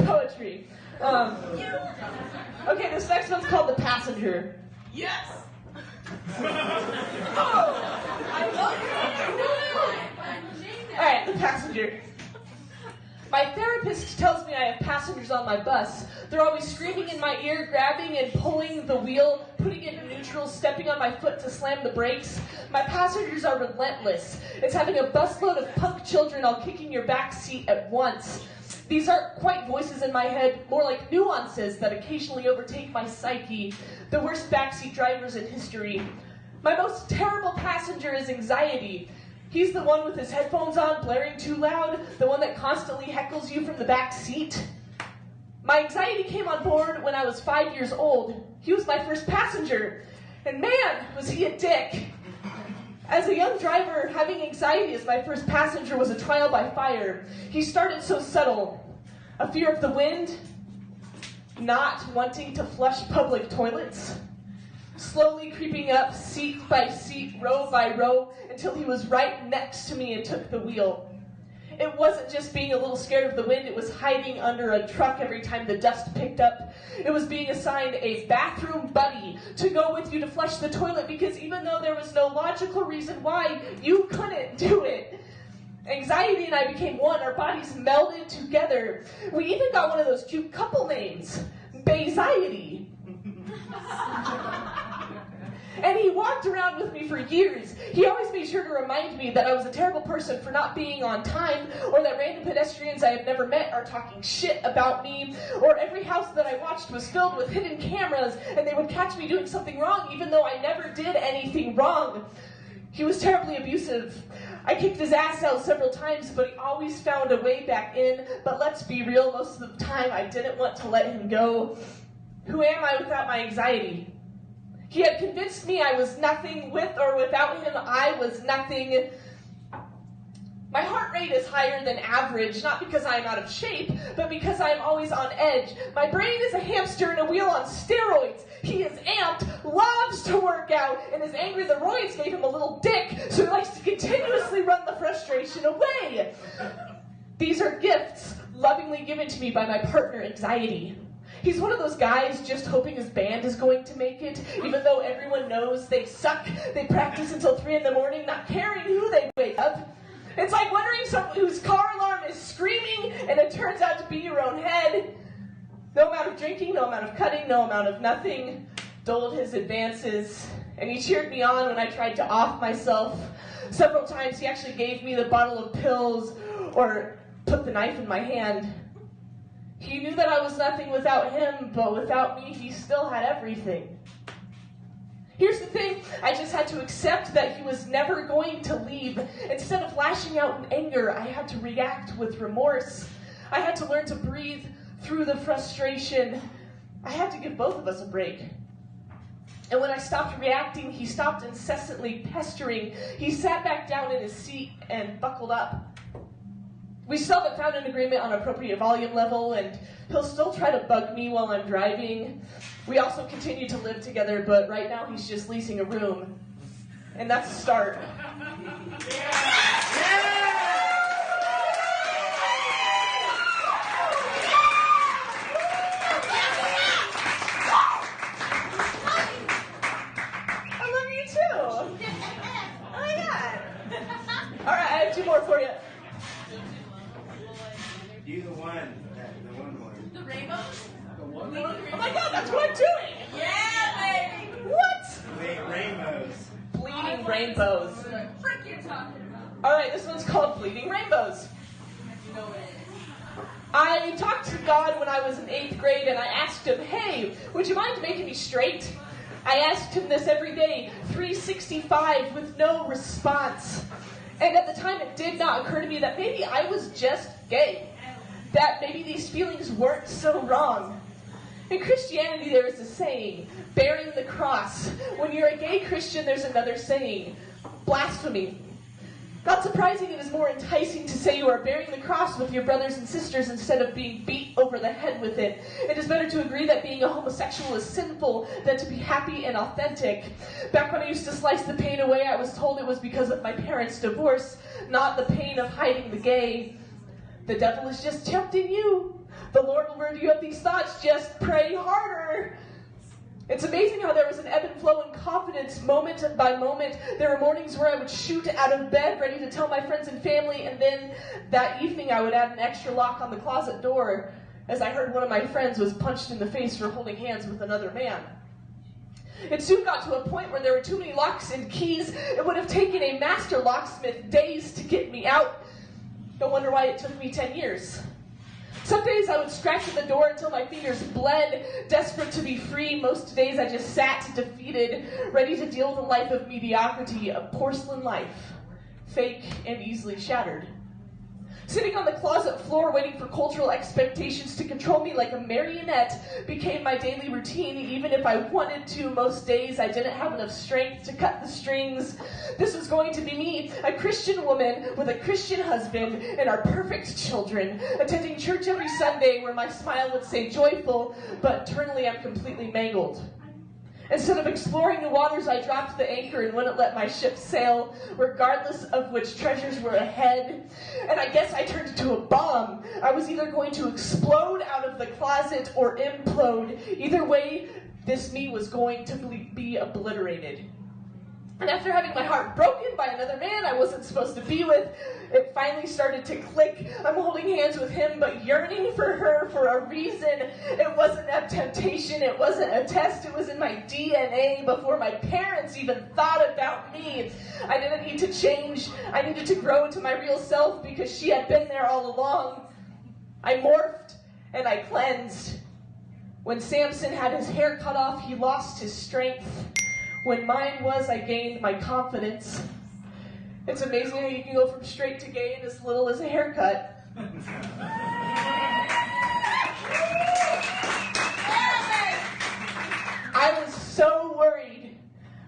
poetry. Okay, this next one's called The Passenger. Yes! Alright, The Passenger. My therapist tells me I have passengers on my bus. They're always screaming in my ear, grabbing and pulling the wheel, putting it in neutral, stepping on my foot to slam the brakes. My passengers are relentless. It's having a busload of punk children all kicking your back seat at once. These aren't quite voices in my head, more like nuances that occasionally overtake my psyche. The worst backseat drivers in history. My most terrible passenger is anxiety. He's the one with his headphones on, blaring too loud, the one that constantly heckles you from the back seat. My anxiety came on board when I was 5 years old. He was my first passenger, and man, was he a dick. As a young driver, having anxiety as my first passenger was a trial by fire. He started so subtle. A fear of the wind, not wanting to flush public toilets, slowly creeping up seat by seat, row by row, until he was right next to me and took the wheel. It wasn't just being a little scared of the wind, it was hiding under a truck every time the dust picked up. It was being assigned a bathroom buddy to go with you to flush the toilet, because even though there was no logical reason why, you couldn't do it. Anxiety and I became one, our bodies melded together. We even got one of those cute couple names, Bayxiety. And he walked around with me for years. He always made sure to remind me that I was a terrible person for not being on time, or that random pedestrians I have never met are talking shit about me, or every house that I watched was filled with hidden cameras and they would catch me doing something wrong even though I never did anything wrong. He was terribly abusive. I kicked his ass out several times, but he always found a way back in. But let's be real, most of the time I didn't want to let him go. Who am I without my anxiety? He had convinced me I was nothing. With or without him, I was nothing. My heart rate is higher than average, not because I'm out of shape, but because I'm always on edge. My brain is a hamster in a wheel on steroids. He is amped, loves to work out, and is angry the roids gave him a little dick, so he likes to continuously run the frustration away. These are gifts lovingly given to me by my partner, Anxiety. He's one of those guys just hoping his band is going to make it, even though everyone knows they suck. They practice until 3 in the morning, not caring who they wake up. It's like wondering someone whose car alarm is screaming and it turns out to be your own head. No amount of drinking, no amount of cutting, no amount of nothing dulled his advances. And he cheered me on when I tried to off myself. Several times he actually gave me the bottle of pills or put the knife in my hand. He knew that I was nothing without him, but without me, he still had everything. Here's the thing, I just had to accept that he was never going to leave. Instead of lashing out in anger, I had to react with remorse. I had to learn to breathe through the frustration. I had to give both of us a break. And when I stopped reacting, he stopped incessantly pestering. He sat back down in his seat and buckled up. We still haven't found an agreement on appropriate volume level, and he'll still try to bug me while I'm driving. We also continue to live together, but right now he's just leasing a room. And that's a start. I love you too. Oh my God. All right, I have 2 more for you. Do the one more. The rainbows? Oh my God, that's what I'm doing! Yeah, baby! What? Wait, rainbows. Bleeding rainbows. What the frick you're talking about? Alright, this one's called Bleeding Rainbows. No way. I talked to God when I was in 8th grade and I asked him, hey, would you mind making me straight? I asked him this every day, 365, with no response. And at the time it did not occur to me that maybe I was just gay. That maybe these feelings weren't so wrong. In Christianity, there is a saying, bearing the cross. When you're a gay Christian, there's another saying, blasphemy. Not surprising, it is more enticing to say you are bearing the cross with your brothers and sisters instead of being beat over the head with it. It is better to agree that being a homosexual is sinful than to be happy and authentic. Back when I used to slice the pain away, I was told it was because of my parents' divorce, not the pain of hiding the gay. The devil is just tempting you. The Lord will whenever you have these thoughts, just pray harder. It's amazing how there was an ebb and flow in confidence moment by moment. There were mornings where I would shoot out of bed ready to tell my friends and family, and then that evening I would add an extra lock on the closet door as I heard one of my friends was punched in the face for holding hands with another man. It soon got to a point where there were too many locks and keys. It would have taken a master locksmith days to get me out. No wonder why it took me 10 years. Some days I would scratch at the door until my fingers bled, desperate to be free. Most days I just sat defeated, ready to deal with a life of mediocrity, a porcelain life, fake and easily shattered. Sitting on the closet floor waiting for cultural expectations to control me like a marionette became my daily routine. Even if I wanted to, most days I didn't have enough strength to cut the strings. This was going to be me, a Christian woman with a Christian husband and our perfect children, attending church every Sunday where my smile would say joyful, but internally I'm completely mangled. Instead of exploring the waters, I dropped the anchor and wouldn't let my ship sail, regardless of which treasures were ahead. And I guess I turned into a bomb. I was either going to explode out of the closet or implode. Either way, this me was going to be obliterated. And after having my heart broken by another man I wasn't supposed to be with, it finally started to click. I'm holding hands with him, but yearning for her for a reason. It wasn't a temptation. It wasn't a test. It was in my DNA before my parents even thought about me. I didn't need to change. I needed to grow into my real self because she had been there all along. I morphed and I cleansed. When Samson had his hair cut off, he lost his strength. When mine was, I gained my confidence. It's amazing how you can go from straight to gay in as little as a haircut. I was so worried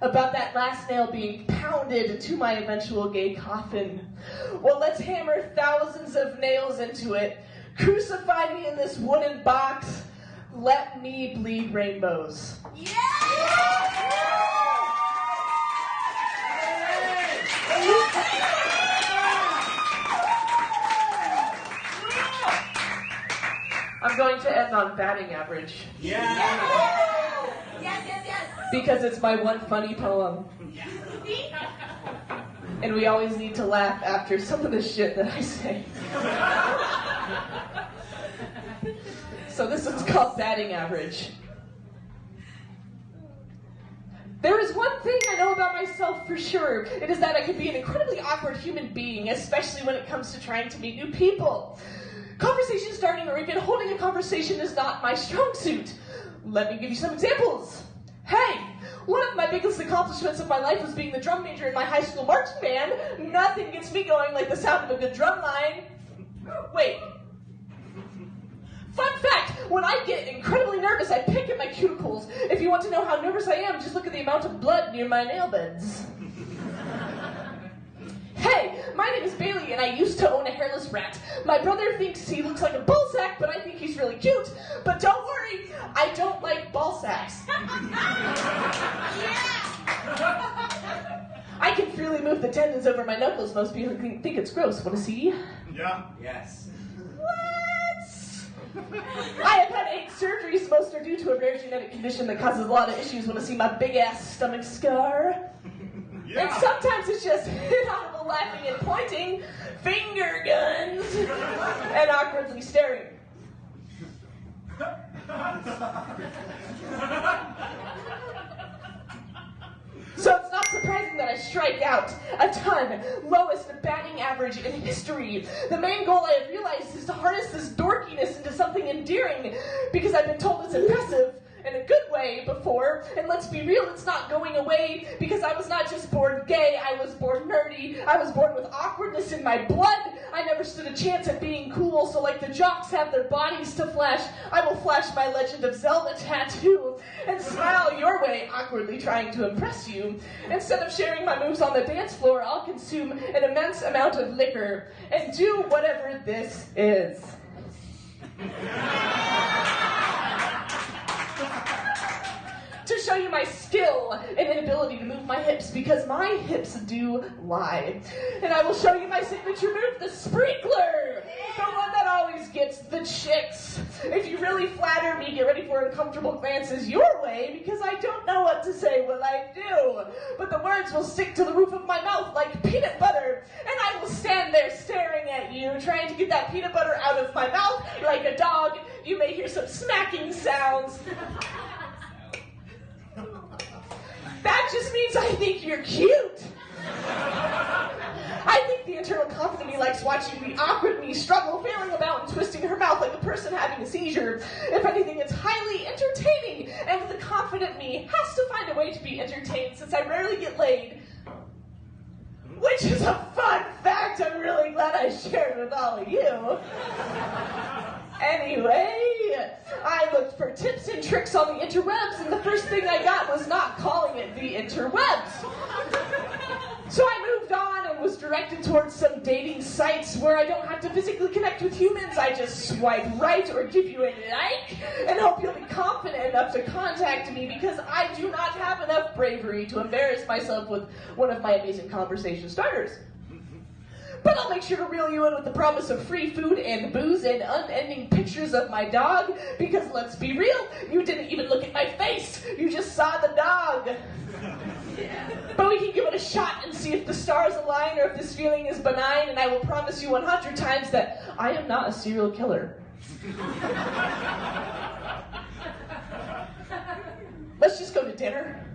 about that last nail being pounded into my eventual gay coffin. Well, let's hammer thousands of nails into it. Crucify me in this wooden box. Let me bleed rainbows. I'm going to end on batting average. Yes. Because it's my one funny poem. And we always need to laugh after some of the shit that I say. So this is called batting average. There is one thing I know about myself for sure. It is that I could be an incredibly awkward human being, especially when it comes to trying to meet new people. Conversation starting or even holding a conversation is not my strong suit. Let me give you some examples. Hey, one of my biggest accomplishments of my life was being the drum major in my high school marching band. Nothing gets me going like the sound of a good drum line. Wait. Fun fact, when I get incredibly nervous, I pick at my cuticles. If you want to know how nervous I am, just look at the amount of blood near my nail beds. Hey, my name is Bailey, and I used to own a hairless rat. My brother thinks he looks like a ball sack, but I think he's really cute. But don't worry, I don't like ball sacks. I can freely move the tendons over my knuckles. Most people think it's gross. Want to see? Yeah. Yes. I have had 8 surgeries. Most are due to a rare genetic condition that causes a lot of issues. Want to see my big-ass stomach scar? Yeah. And sometimes it's just inaudible laughing and pointing, finger guns, and awkwardly staring. So it's not surprising that I strike out a ton, lowest batting average in history. The main goal I have realized is to harness this dorkiness into something endearing, because I've been told it's impressive in a good way before, and let's be real, it's not going away, because I was not just born gay, I was born nerdy, I was born with awkwardness in my blood. I never stood a chance at being cool, so like the jocks have their bodies to flash, I will flash my Legend of Zelda tattoo and smile your way, awkwardly trying to impress you. Instead of sharing my moves on the dance floor, I'll consume an immense amount of liquor and do whatever this is. To show you my skill and inability to move my hips, because my hips do lie. And I will show you my signature move, the sprinkler. The one that always gets the chicks. If you really flatter me, get ready for uncomfortable glances your way, because I don't know what to say when I do. But the words will stick to the roof of my mouth like peanut butter, and I will stand there staring at you, trying to get that peanut butter out of my mouth like a dog. You may hear some smacking sounds. That just means I think you're cute. I think the internal confident in me likes watching the awkward me struggle, feeling about and twisting her mouth like a person having a seizure. If anything, it's highly entertaining, and the confident me has to find a way to be entertained since I rarely get laid. Which is a fun fact I'm really glad I shared with all of you. Anyway, I looked for tips and tricks on the interwebs, and the first thing I got was not calling it the interwebs. So I moved on and was directed towards some dating sites where I don't have to physically connect with humans. I just swipe right or give you a like and hope you'll be confident enough to contact me, because I do not have enough bravery to embarrass myself with one of my amazing conversation starters. But I'll make sure to reel you in with the promise of free food and booze and unending pictures of my dog, because let's be real, you didn't even look at my face. You just saw the dog. But we can give it a shot and see if the stars align or if this feeling is benign, and I will promise you 100 times that I am not a serial killer. Let's just go to dinner.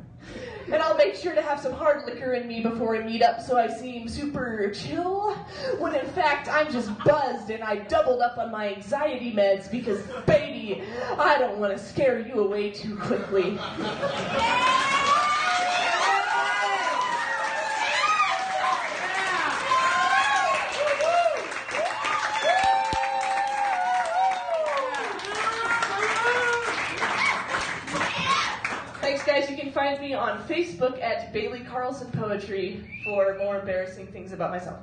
And I'll make sure to have some hard liquor in me before we meet up so I seem super chill, when in fact I'm just buzzed and I doubled up on my anxiety meds because, baby, I don't want to scare you away too quickly. Thanks, guys. You can find me on Facebook at Bailey Carlson Poetry for more embarrassing things about myself.